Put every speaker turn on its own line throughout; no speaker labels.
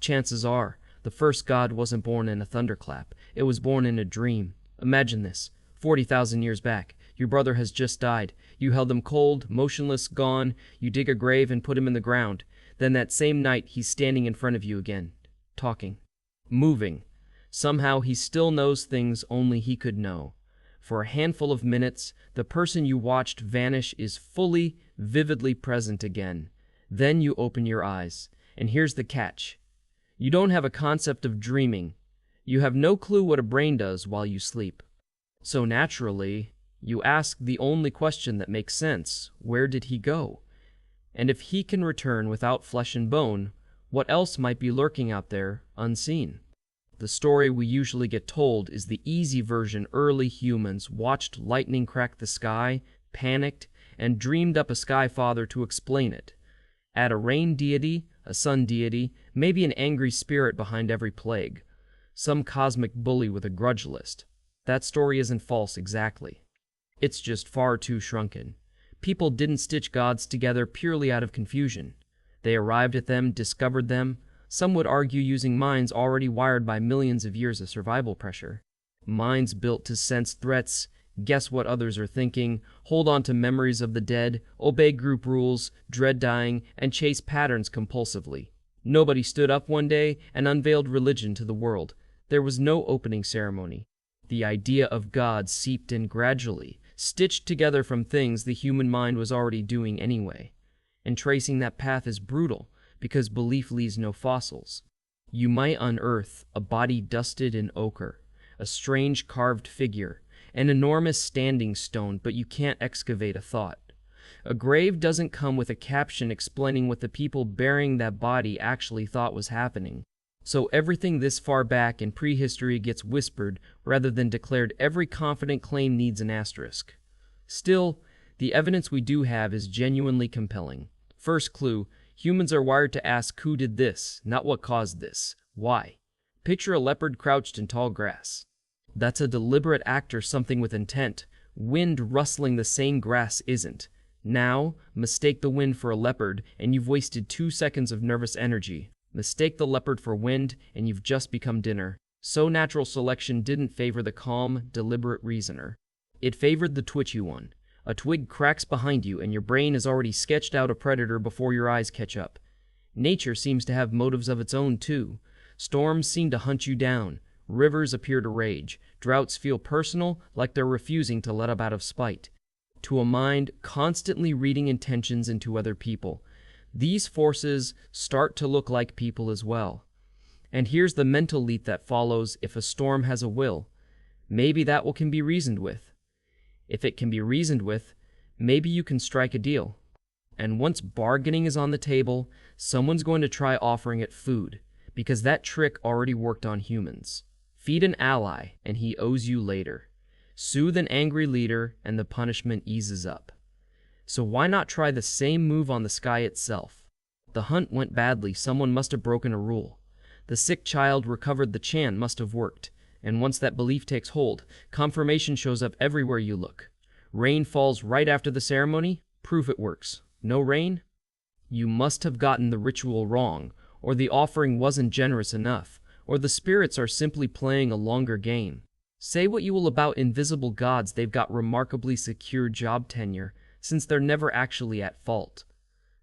chances are, the first god wasn't born in a thunderclap. It was born in a dream. Imagine this. 40,000 years back, your brother has just died. You held him cold, motionless, gone. You dig a grave and put him in the ground. Then that same night, he's standing in front of you again, talking, moving. Somehow he still knows things only he could know. For a handful of minutes, the person you watched vanish is fully, vividly present again. Then you open your eyes. And here's the catch. You don't have a concept of dreaming. You have no clue what a brain does while you sleep. So naturally, you ask the only question that makes sense: where did he go? And if he can return without flesh and bone, what else might be lurking out there, unseen? The story we usually get told is the easy version. Early humans watched lightning crack the sky, panicked, and dreamed up a sky father to explain it. Add a rain deity, a sun deity, maybe an angry spirit behind every plague. Some cosmic bully with a grudge list. That story isn't false exactly. It's just far too shrunken. People didn't stitch gods together purely out of confusion. They arrived at them, discovered them, some would argue using minds already wired by millions of years of survival pressure. Minds built to sense threats, guess what others are thinking, hold on to memories of the dead, obey group rules, dread dying, and chase patterns compulsively. Nobody stood up one day and unveiled religion to the world. There was no opening ceremony. The idea of God seeped in gradually, stitched together from things the human mind was already doing anyway. And tracing that path is brutal, because belief leaves no fossils. You might unearth a body dusted in ochre, a strange carved figure, an enormous standing stone, but you can't excavate a thought. A grave doesn't come with a caption explaining what the people burying that body actually thought was happening. So everything this far back in prehistory gets whispered rather than declared. Every confident claim needs an asterisk. Still, the evidence we do have is genuinely compelling. First clue, humans are wired to ask who did this, not what caused this. Why? Picture a leopard crouched in tall grass. That's a deliberate act or something with intent. Wind rustling the same grass isn't. Now, mistake the wind for a leopard and you've wasted 2 seconds of nervous energy. Mistake the leopard for wind and you've just become dinner. So natural selection didn't favor the calm, deliberate reasoner. It favored the twitchy one. A twig cracks behind you and your brain has already sketched out a predator before your eyes catch up. Nature seems to have motives of its own too. Storms seem to hunt you down. Rivers appear to rage. Droughts feel personal, like they're refusing to let up out of spite. To a mind constantly reading intentions into other people, these forces start to look like people as well. And here's the mental leap that follows. If a storm has a will, maybe that will can be reasoned with. If it can be reasoned with, maybe you can strike a deal. And once bargaining is on the table, someone's going to try offering it food, because that trick already worked on humans. Feed an ally, and he owes you later. Soothe an angry leader, and the punishment eases up. So why not try the same move on the sky itself? The hunt went badly. Someone must have broken a rule. The sick child recovered. The chant must have worked. And once that belief takes hold, confirmation shows up everywhere you look. Rain falls right after the ceremony. Proof it works. No rain? You must have gotten the ritual wrong, or the offering wasn't generous enough, or the spirits are simply playing a longer game. Say what you will about invisible gods, they've got remarkably secure job tenure, since they're never actually at fault.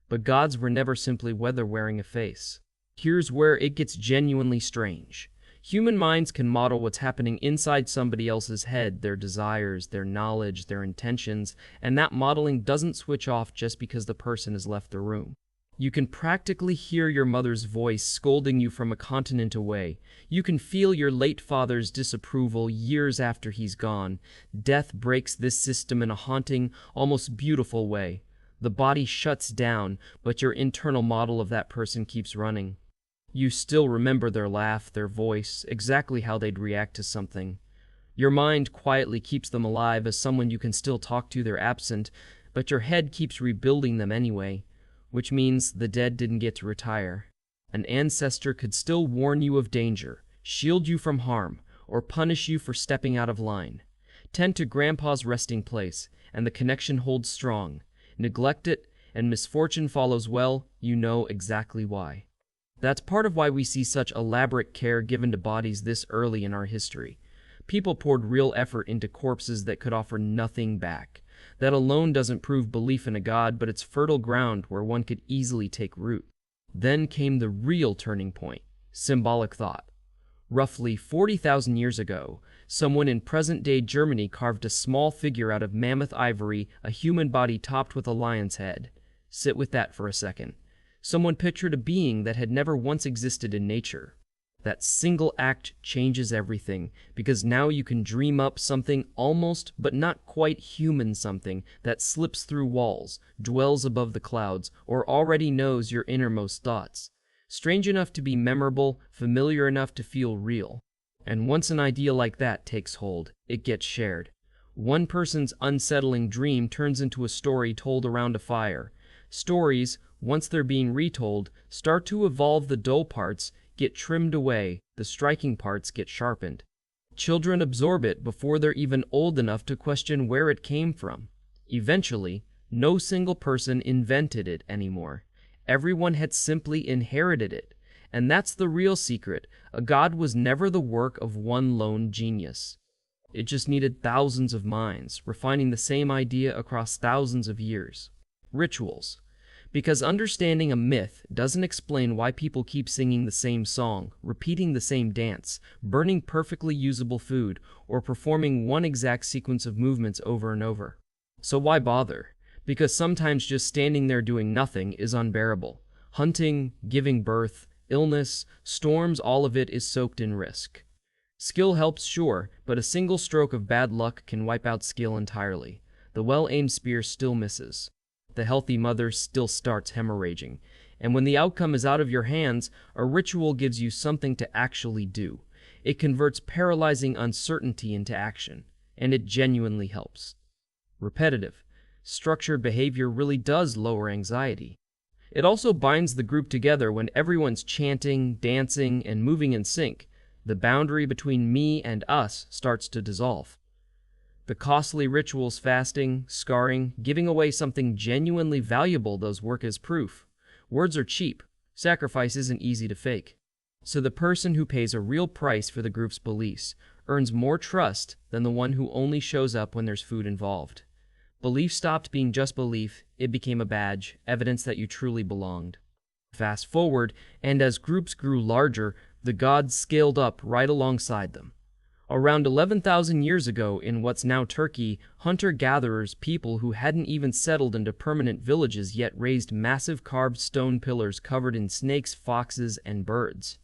But gods were never simply weather wearing a face. Here's where it gets genuinely strange. Human minds can model what's happening inside somebody else's head, their desires, their knowledge, their intentions, and that modeling doesn't switch off just because the person has left the room. You can practically hear your mother's voice scolding you from a continent away. You can feel your late father's disapproval years after he's gone. Death breaks this system in a haunting, almost beautiful way. The body shuts down, but your internal model of that person keeps running. You still remember their laugh, their voice, exactly how they'd react to something. Your mind quietly keeps them alive as someone you can still talk to. They're absent, but your head keeps rebuilding them anyway. Which means the dead didn't get to retire. An ancestor could still warn you of danger, shield you from harm, or punish you for stepping out of line. Tend to Grandpa's resting place, and the connection holds strong. Neglect it, and misfortune follows. Well, you know exactly why. That's part of why we see such elaborate care given to bodies this early in our history. People poured real effort into corpses that could offer nothing back. That alone doesn't prove belief in a god, but it's fertile ground where one could easily take root. Then came the real turning point, symbolic thought. Roughly 40,000 years ago, someone in present-day Germany carved a small figure out of mammoth ivory, a human body topped with a lion's head. Sit with that for a second. Someone pictured a being that had never once existed in nature. That single act changes everything, because now you can dream up something almost but not quite human, something that slips through walls, dwells above the clouds, or already knows your innermost thoughts. Strange enough to be memorable, familiar enough to feel real. And once an idea like that takes hold, it gets shared. One person's unsettling dream turns into a story told around a fire. Stories, once they're being retold, start to evolve. The dull parts get trimmed away, the striking parts get sharpened. Children absorb it before they're even old enough to question where it came from. Eventually, no single person invented it anymore. Everyone had simply inherited it. And that's the real secret. A god was never the work of one lone genius. It just needed thousands of minds, refining the same idea across thousands of years. Rituals. Because understanding a myth doesn't explain why people keep singing the same song, repeating the same dance, burning perfectly usable food, or performing one exact sequence of movements over and over. So why bother? Because sometimes just standing there doing nothing is unbearable. Hunting, giving birth, illness, storms, all of it is soaked in risk. Skill helps, sure, but a single stroke of bad luck can wipe out skill entirely. The well-aimed spear still misses. The healthy mother still starts hemorrhaging. And when the outcome is out of your hands, a ritual gives you something to actually do. It converts paralyzing uncertainty into action, and it genuinely helps. Repetitive, structured behavior really does lower anxiety. It also binds the group together when everyone's chanting, dancing, and moving in sync. The boundary between me and us starts to dissolve. The costly rituals, fasting, scarring, giving away something genuinely valuable, those work as proof. Words are cheap. Sacrifice isn't easy to fake. So the person who pays a real price for the group's beliefs earns more trust than the one who only shows up when there's food involved. Belief stopped being just belief, it became a badge, evidence that you truly belonged. Fast forward, and as groups grew larger, the gods scaled up right alongside them. Around 11,000 years ago, in what's now Turkey, hunter-gatherers, people who hadn't even settled into permanent villages yet, raised massive carved stone pillars covered in snakes, foxes, and birds.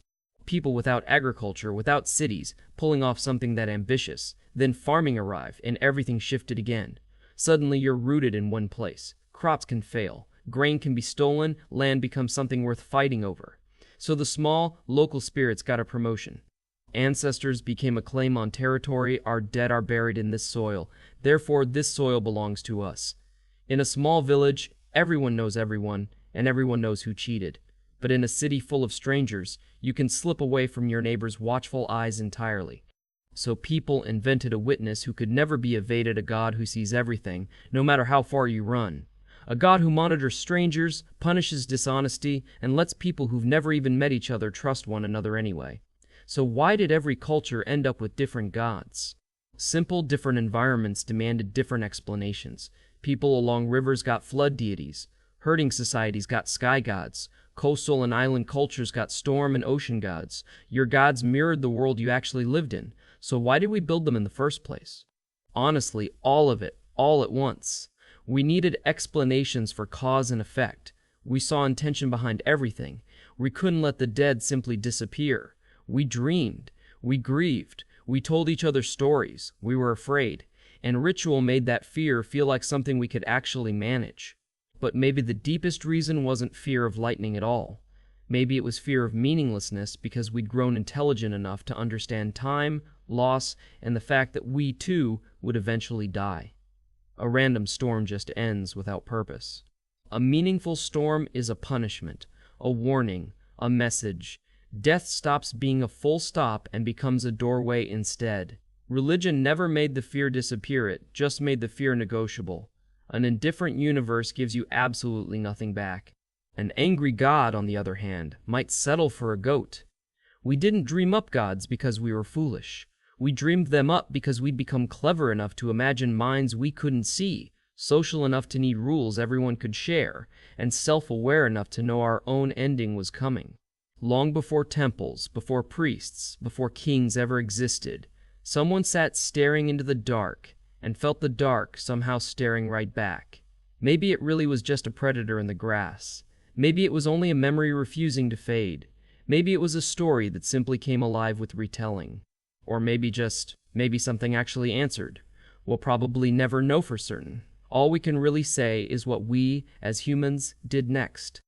People without agriculture, without cities, pulling off something that ambitious. Then farming arrived, and everything shifted again. Suddenly you're rooted in one place. Crops can fail. Grain can be stolen. Land becomes something worth fighting over. So the small, local spirits got a promotion. Ancestors became a claim on territory. Our dead are buried in this soil. Therefore, this soil belongs to us. In a small village, everyone knows everyone, and everyone knows who cheated. But in a city full of strangers, you can slip away from your neighbor's watchful eyes entirely. So people invented a witness who could never be evaded, a god who sees everything, no matter how far you run. A god who monitors strangers, punishes dishonesty, and lets people who've never even met each other trust one another anyway. So why did every culture end up with different gods? Simple, different environments demanded different explanations. People along rivers got flood deities. Herding societies got sky gods. Coastal and island cultures got storm and ocean gods. Your gods mirrored the world you actually lived in. So why did we build them in the first place? Honestly, all of it, all at once. We needed explanations for cause and effect. We saw intention behind everything. We couldn't let the dead simply disappear. We dreamed. We grieved. We told each other stories. We were afraid. And ritual made that fear feel like something we could actually manage. But maybe the deepest reason wasn't fear of lightning at all. Maybe it was fear of meaninglessness, because we'd grown intelligent enough to understand time, loss, and the fact that we, too, would eventually die. A random storm just ends without purpose. A meaningful storm is a punishment, a warning, a message. Death stops being a full stop and becomes a doorway instead. Religion never made the fear disappear, it just made the fear negotiable. An indifferent universe gives you absolutely nothing back. An angry god, on the other hand, might settle for a goat. We didn't dream up gods because we were foolish. We dreamed them up because we'd become clever enough to imagine minds we couldn't see, social enough to need rules everyone could share, and self-aware enough to know our own ending was coming. Long before temples, before priests, before kings ever existed, someone sat staring into the dark and felt the dark somehow staring right back. Maybe it really was just a predator in the grass. Maybe it was only a memory refusing to fade. Maybe it was a story that simply came alive with retelling. Or maybe something actually answered. We'll probably never know for certain. All we can really say is what we, as humans, did next.